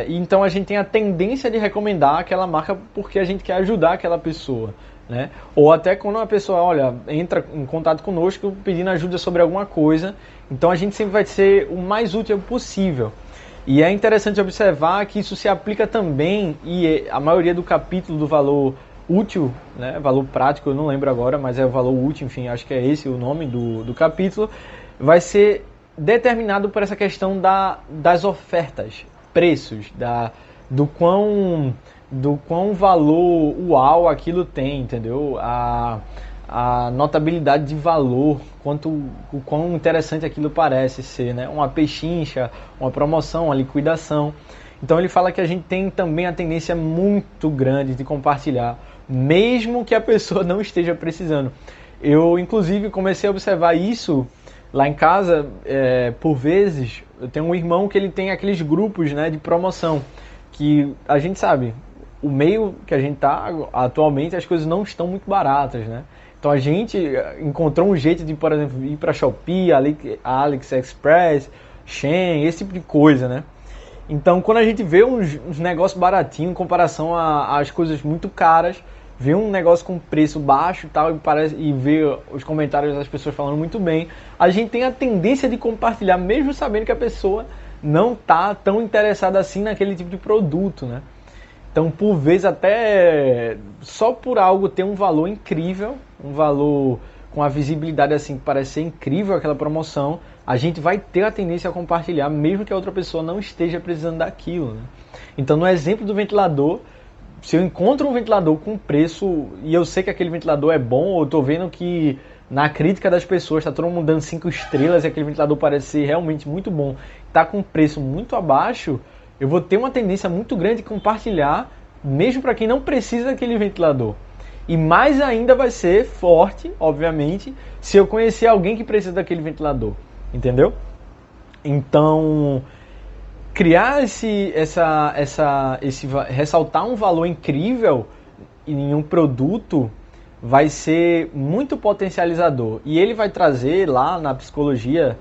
então a gente tem a tendência de recomendar aquela marca porque a gente quer ajudar aquela pessoa. Né? Ou até quando uma pessoa entra em contato conosco pedindo ajuda sobre alguma coisa, então a gente sempre vai ser o mais útil possível. E é interessante observar que isso se aplica também, e a maioria do capítulo do valor útil, né, valor prático, eu não lembro agora, mas é o valor útil, enfim, acho que é esse o nome do capítulo, vai ser determinado por essa questão das ofertas, preços, do quão do quão valor uau aquilo tem, entendeu? A notabilidade de valor, o quão interessante aquilo parece ser, né? Uma pechincha, uma promoção, uma liquidação. Então ele fala que a gente tem também a tendência muito grande de compartilhar, mesmo que a pessoa não esteja precisando. Eu, inclusive, comecei a observar isso lá em casa, por vezes. Eu tenho um irmão que ele tem aqueles grupos, né, de promoção, que a gente sabe, o meio que a gente está atualmente, as coisas não estão muito baratas, né? Então a gente encontrou um jeito de, por exemplo, ir para Shopee, AliExpress, Shein, esse tipo de coisa, né? Então quando a gente vê uns negócios baratinhos em comparação às coisas muito caras, vê um negócio com preço baixo e tal, e vê os comentários das pessoas falando muito bem, a gente tem a tendência de compartilhar, mesmo sabendo que a pessoa não está tão interessada assim naquele tipo de produto, né? Então, por vezes, até só por algo ter um valor incrível, um valor com a visibilidade assim, que parece ser incrível aquela promoção, a gente vai ter a tendência a compartilhar, mesmo que a outra pessoa não esteja precisando daquilo, né? Então, no exemplo do ventilador, se eu encontro um ventilador com preço e eu sei que aquele ventilador é bom, ou eu estou vendo que na crítica das pessoas está todo mundo dando 5 estrelas e aquele ventilador parece ser realmente muito bom, está com um preço muito abaixo, eu vou ter uma tendência muito grande de compartilhar, mesmo para quem não precisa daquele ventilador. E mais ainda vai ser forte, obviamente, se eu conhecer alguém que precisa daquele ventilador, entendeu? Então, criar ressaltar um valor incrível em um produto vai ser muito potencializador. E ele vai trazer lá na psicologia,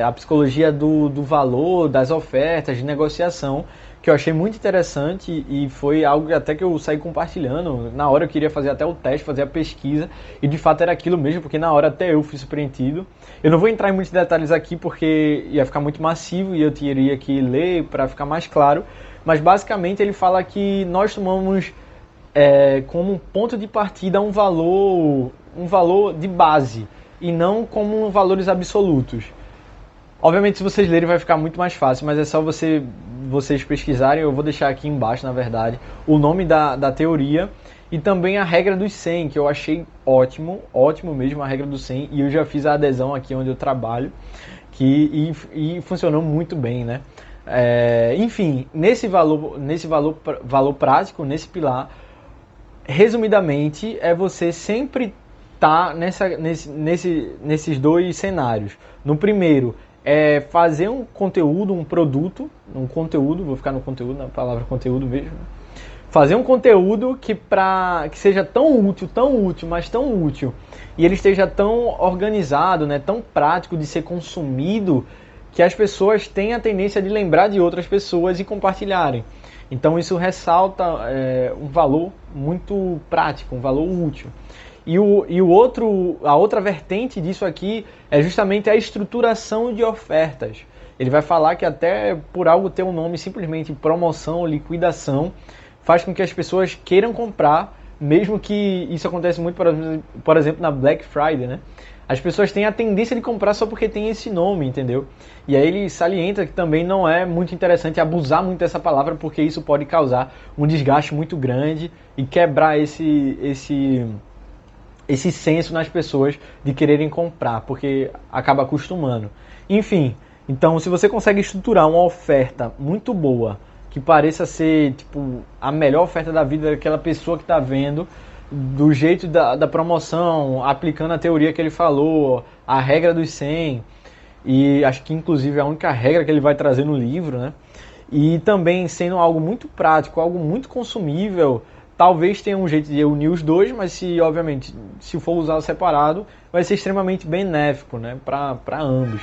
a psicologia do valor, das ofertas, de negociação, que eu achei muito interessante e foi algo até que eu saí compartilhando. Na hora eu queria fazer até o teste, fazer a pesquisa, e de fato era aquilo mesmo, porque na hora até eu fui surpreendido. Eu não vou entrar em muitos detalhes aqui porque ia ficar muito massivo e eu teria que ler para ficar mais claro, mas basicamente ele fala que nós tomamos como um ponto de partida um valor de base e não como valores absolutos. Obviamente, se vocês lerem vai ficar muito mais fácil, mas é só vocês pesquisarem. Eu vou deixar aqui embaixo, na verdade, o nome da teoria e também a regra dos 100, que eu achei ótimo mesmo, a regra dos 100, e eu já fiz a adesão aqui onde eu trabalho, e funcionou muito bem, né? Enfim, nesse valor prático, nesse pilar, resumidamente, é você sempre estar nesses dois cenários. No primeiro, fazer um conteúdo, vou ficar no conteúdo, na palavra conteúdo mesmo. Fazer um conteúdo que seja tão útil, mas tão útil, e ele esteja tão organizado, né, tão prático de ser consumido, que as pessoas tenham a tendência de lembrar de outras pessoas e compartilharem. Então isso ressalta um valor muito prático, um valor útil. E a outra vertente disso aqui é justamente a estruturação de ofertas. Ele vai falar que até por algo ter um nome simplesmente promoção, liquidação, faz com que as pessoas queiram comprar, mesmo que isso acontece muito, por exemplo, na Black Friday, né? As pessoas têm a tendência de comprar só porque tem esse nome, entendeu? E aí ele salienta que também não é muito interessante abusar muito dessa palavra, porque isso pode causar um desgaste muito grande e quebrar esse senso nas pessoas de quererem comprar, porque acaba acostumando. Enfim, então se você consegue estruturar uma oferta muito boa, que pareça ser tipo a melhor oferta da vida daquela pessoa que está vendo, do jeito da promoção, aplicando a teoria que ele falou, a regra dos 100, e acho que inclusive é a única regra que ele vai trazer no livro, né? E também sendo algo muito prático, algo muito consumível. Talvez tenha um jeito de unir os dois, mas obviamente, se for usado separado, vai ser extremamente benéfico, né, para ambos.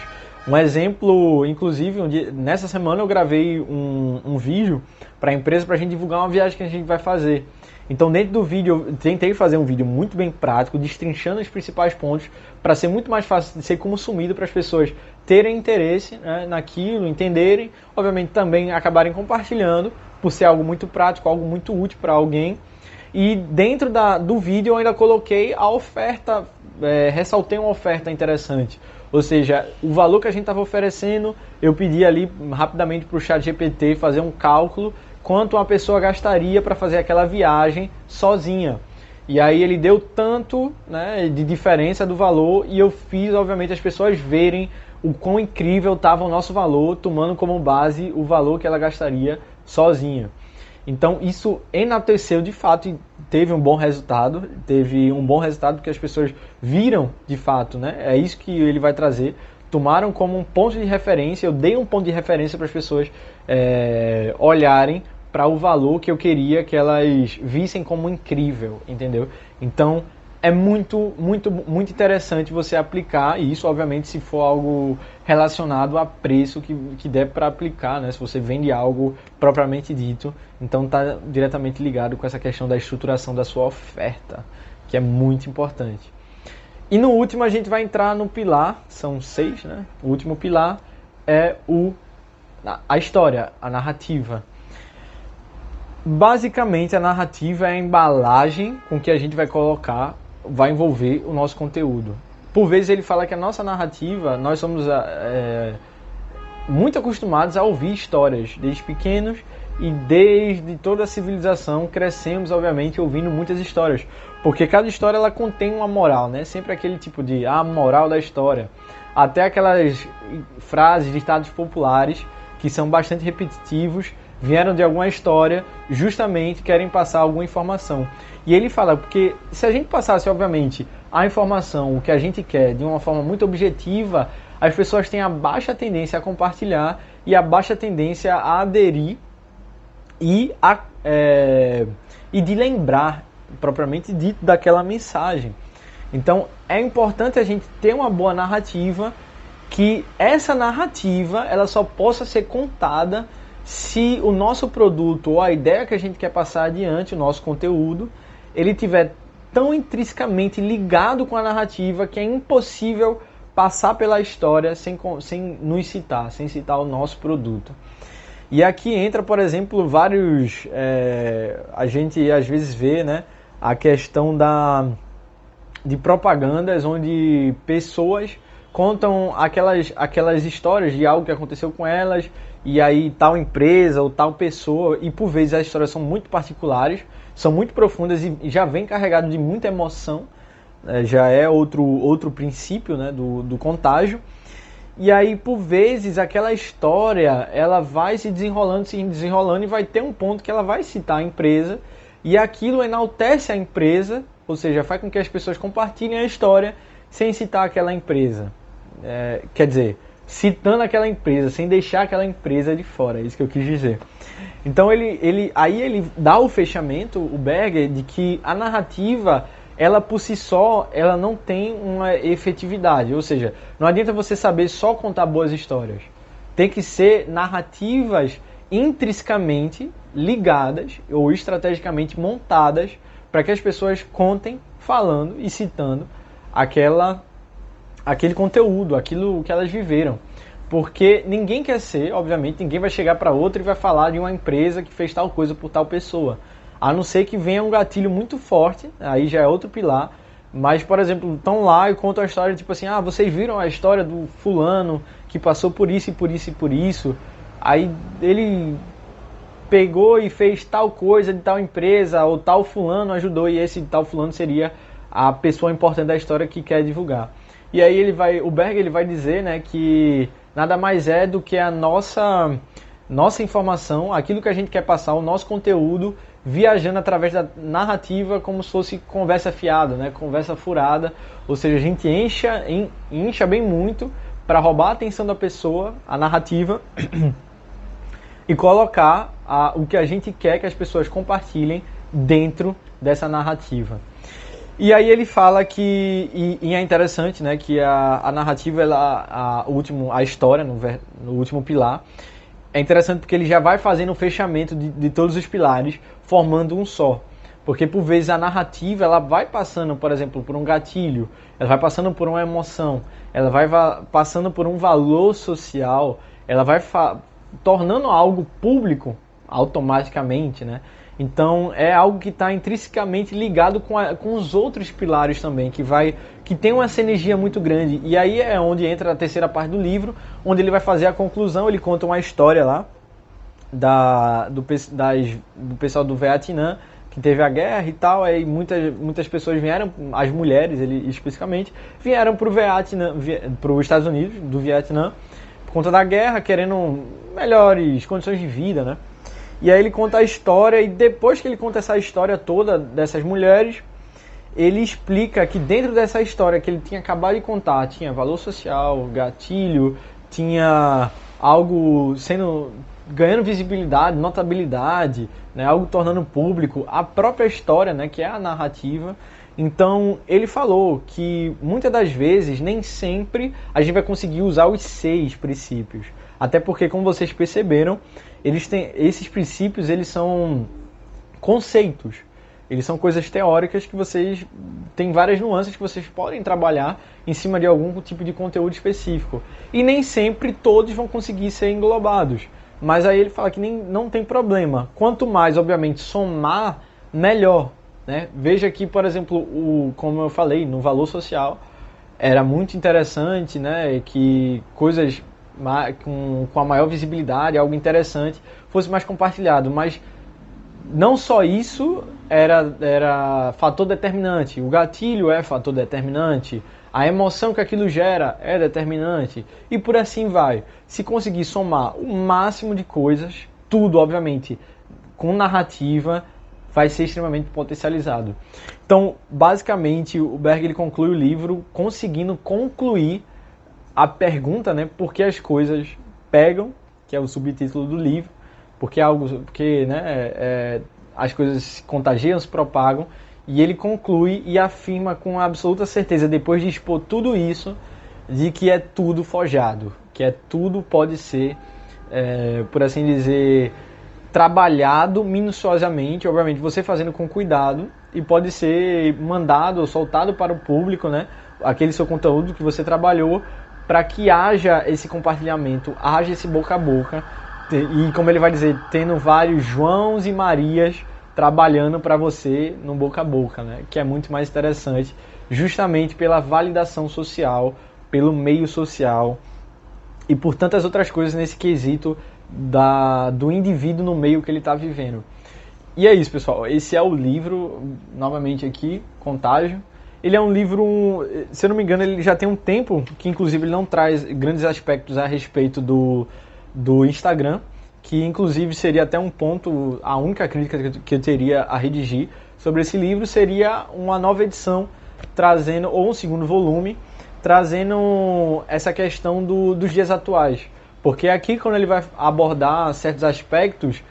Um exemplo, inclusive, nessa semana eu gravei um vídeo para a empresa para a gente divulgar uma viagem que a gente vai fazer. Então, dentro do vídeo, eu tentei fazer um vídeo muito bem prático, destrinchando os principais pontos, para ser muito mais fácil de ser consumido, para as pessoas terem interesse, né, naquilo, entenderem, obviamente também acabarem compartilhando, por ser algo muito prático, algo muito útil para alguém. E dentro do vídeo eu ainda coloquei a oferta, ressaltei uma oferta interessante. Ou seja, o valor que a gente estava oferecendo, eu pedi ali rapidamente para o ChatGPT fazer um cálculo quanto uma pessoa gastaria para fazer aquela viagem sozinha. E aí ele deu tanto, né, de diferença do valor, e eu fiz, obviamente, as pessoas verem o quão incrível estava o nosso valor, tomando como base o valor que ela gastaria sozinha. Então isso enalteceu de fato e teve um bom resultado, porque as pessoas viram de fato, né? É isso que ele vai trazer, tomaram como um ponto de referência, eu dei um ponto de referência para as pessoas olharem para o valor que eu queria que elas vissem como incrível, entendeu? Então é muito interessante você aplicar, e isso obviamente se for algo relacionado a preço que der para aplicar, né? Se você vende algo propriamente dito, então está diretamente ligado com essa questão da estruturação da sua oferta, que é muito importante. E no último a gente vai entrar no pilar, são 6, né? O último pilar é a história, a narrativa. Basicamente a narrativa é a embalagem com que a gente vai colocar, vai envolver o nosso conteúdo. Por vezes ele fala que a nossa narrativa, nós somos muito acostumados a ouvir histórias desde pequenos, e desde toda a civilização crescemos, obviamente, ouvindo muitas histórias, porque cada história ela contém uma moral, né? Sempre aquele tipo de moral da história, até aquelas frases, ditados populares que são bastante repetitivos, vieram de alguma história, justamente querem passar alguma informação. E ele fala, porque se a gente passasse, obviamente, a informação, o que a gente quer, de uma forma muito objetiva, as pessoas têm a baixa tendência a compartilhar e a baixa tendência a aderir e de lembrar, propriamente dito, daquela mensagem. Então, é importante a gente ter uma boa narrativa, que essa narrativa ela só possa ser contada se o nosso produto ou a ideia que a gente quer passar adiante, o nosso conteúdo, ele tiver tão intrinsecamente ligado com a narrativa que é impossível passar pela história sem nos citar, sem citar o nosso produto. E aqui entra, por exemplo, vários... a gente às vezes vê, né, a questão de propagandas onde pessoas contam aquelas histórias de algo que aconteceu com elas, e aí tal empresa ou tal pessoa, e por vezes as histórias são muito particulares, são muito profundas e já vem carregado de muita emoção, já é outro princípio, né, do contágio. E aí, por vezes, aquela história ela vai se desenrolando e vai ter um ponto que ela vai citar a empresa, e aquilo enaltece a empresa, ou seja, faz com que as pessoas compartilhem a história sem citar aquela empresa. Quer dizer, citando aquela empresa, sem deixar aquela empresa de fora, é isso que eu quis dizer. Então ele dá o fechamento, o Berger, de que a narrativa, ela por si só, ela não tem uma efetividade, ou seja, não adianta você saber só contar boas histórias. Tem que ser narrativas intrinsecamente ligadas ou estrategicamente montadas para que as pessoas contem, falando e citando aquele conteúdo, aquilo que elas viveram. Porque ninguém quer ser, obviamente, ninguém vai chegar para outra e vai falar de uma empresa que fez tal coisa por tal pessoa. A não ser que venha um gatilho muito forte, aí já é outro pilar. Mas, por exemplo, estão lá e contam a história, tipo assim, vocês viram a história do fulano que passou por isso e por isso e por isso. Aí ele pegou e fez tal coisa de tal empresa, ou tal fulano ajudou, e esse tal fulano seria a pessoa importante da história que quer divulgar. E aí o Berger ele vai dizer, né, que nada mais é do que a nossa informação, aquilo que a gente quer passar, o nosso conteúdo, viajando através da narrativa como se fosse conversa fiada, né, conversa furada, ou seja, a gente incha bem muito para roubar a atenção da pessoa, a narrativa, e colocar o que a gente quer que as pessoas compartilhem dentro dessa narrativa. E aí ele fala que, e é interessante, né, que a narrativa, a história, no último pilar, é interessante porque ele já vai fazendo o fechamento de todos os pilares, formando um só. Porque por vezes a narrativa, ela vai passando, por exemplo, por um gatilho, ela vai passando por uma emoção, ela vai passando por um valor social, ela vai tornando algo público automaticamente, né? Então é algo que está intrinsecamente ligado com os outros pilares também, que tem uma sinergia muito grande. E aí é onde entra a terceira parte do livro, onde ele vai fazer a conclusão, ele conta uma história lá, do pessoal do Vietnã, que teve a guerra e tal, aí muitas pessoas vieram, as mulheres ele, especificamente, vieram para os Estados Unidos, do Vietnã, por conta da guerra, querendo melhores condições de vida, né? E aí ele conta a história, e depois que ele conta essa história toda dessas mulheres, ele explica que dentro dessa história que ele tinha acabado de contar, tinha valor social, gatilho, tinha algo ganhando visibilidade, notabilidade, né, algo tornando público a própria história, né, que é a narrativa. Então ele falou que muitas das vezes, nem sempre, a gente vai conseguir usar os 6 princípios. Até porque, como vocês perceberam, esses princípios eles são conceitos. Eles são coisas teóricas que vocês têm várias nuances que vocês podem trabalhar em cima de algum tipo de conteúdo específico. E nem sempre todos vão conseguir ser englobados. Mas aí ele fala que não tem problema. Quanto mais, obviamente, somar, melhor. Né? Veja aqui, por exemplo, como eu falei, no valor social, era muito interessante, né, que coisas com a maior visibilidade, algo interessante, fosse mais compartilhado. Mas não só isso era fator determinante. O gatilho é fator determinante. A emoção que aquilo gera é determinante. E por assim vai. Se conseguir somar o máximo de coisas, tudo, obviamente, com narrativa, vai ser extremamente potencializado. Então, basicamente, o Berg ele conclui o livro conseguindo concluir a pergunta, né, por que as coisas pegam, que é o subtítulo do livro, porque né, as coisas se contagiam, se propagam, e ele conclui e afirma com absoluta certeza, depois de expor tudo isso, de que é tudo forjado, que tudo pode ser, por assim dizer, trabalhado minuciosamente, obviamente você fazendo com cuidado, e pode ser mandado ou soltado para o público, né, aquele seu conteúdo que você trabalhou, para que haja esse compartilhamento, haja esse boca a boca, e como ele vai dizer, tendo vários Joãos e Marias trabalhando para você no boca a boca, né? Que é muito mais interessante, justamente pela validação social, pelo meio social e por tantas outras coisas nesse quesito do indivíduo no meio que ele está vivendo. E é isso, pessoal. Esse é o livro, novamente aqui, Contágio. Ele é um livro, se eu não me engano, ele já tem um tempo, que inclusive ele não traz grandes aspectos a respeito do Instagram, que inclusive seria até um ponto, a única crítica que eu teria a redigir sobre esse livro seria uma nova edição, trazendo, ou um segundo volume, trazendo essa questão dos dias atuais. Porque aqui, quando ele vai abordar certos aspectos,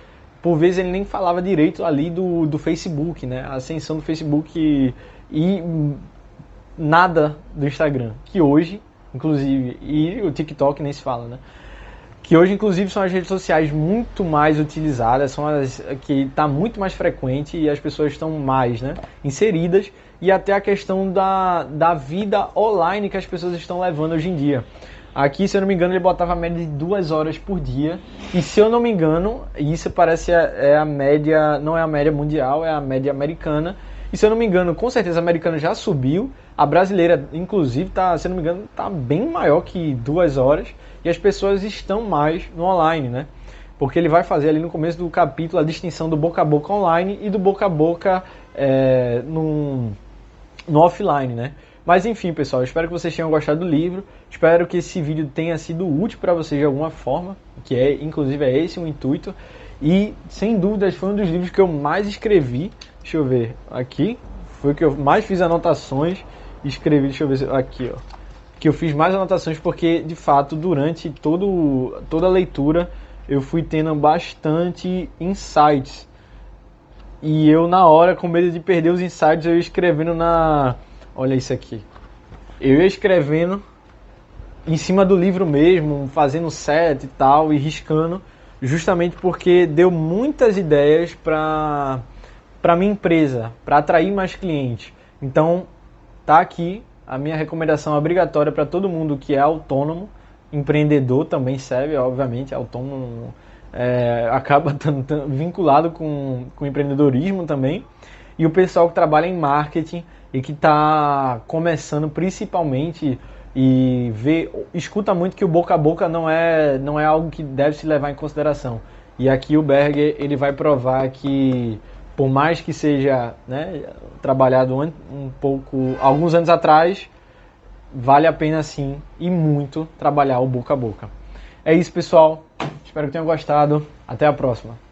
por vezes ele nem falava direito ali do Facebook, né? A ascensão do Facebook e nada do Instagram, que hoje, inclusive, e o TikTok nem se fala, né? Que hoje, inclusive, são as redes sociais muito mais utilizadas, são as que está muito mais frequente e as pessoas estão mais, né, inseridas, e até a questão da vida online que as pessoas estão levando hoje em dia. Aqui, se eu não me engano, ele botava a média de 2 horas por dia, e se eu não me engano, isso parece a média, não é a média mundial, é a média americana, e se eu não me engano, com certeza a americana já subiu, a brasileira, inclusive, se eu não me engano, está bem maior que 2 horas, e as pessoas estão mais no online, né? Porque ele vai fazer ali no começo do capítulo a distinção do boca a boca online e do boca a boca no offline, né? Mas enfim, pessoal, espero que vocês tenham gostado do livro, espero que esse vídeo tenha sido útil para vocês de alguma forma, que inclusive é esse o intuito, e sem dúvidas foi um dos livros que eu mais escrevi, deixa eu ver, aqui, foi o que eu mais fiz anotações, escrevi, deixa eu ver, aqui, ó, que eu fiz mais anotações porque, de fato, durante toda a leitura, eu fui tendo bastante insights. E eu, na hora, com medo de perder os insights, eu ia escrevendo olha isso aqui. Eu ia escrevendo em cima do livro mesmo, fazendo set e tal, e riscando, justamente porque deu muitas ideias para minha empresa, para atrair mais clientes. Então, tá aqui a minha recomendação obrigatória para todo mundo que é autônomo, empreendedor também serve, obviamente, autônomo acaba vinculado com empreendedorismo também, e o pessoal que trabalha em marketing e que está começando principalmente e escuta muito que o boca a boca não é algo que deve se levar em consideração. E aqui o Berger ele vai provar que, por mais que seja, né, trabalhado um pouco, alguns anos atrás, vale a pena sim e muito trabalhar o boca a boca. É isso, pessoal. Espero que tenham gostado. Até a próxima.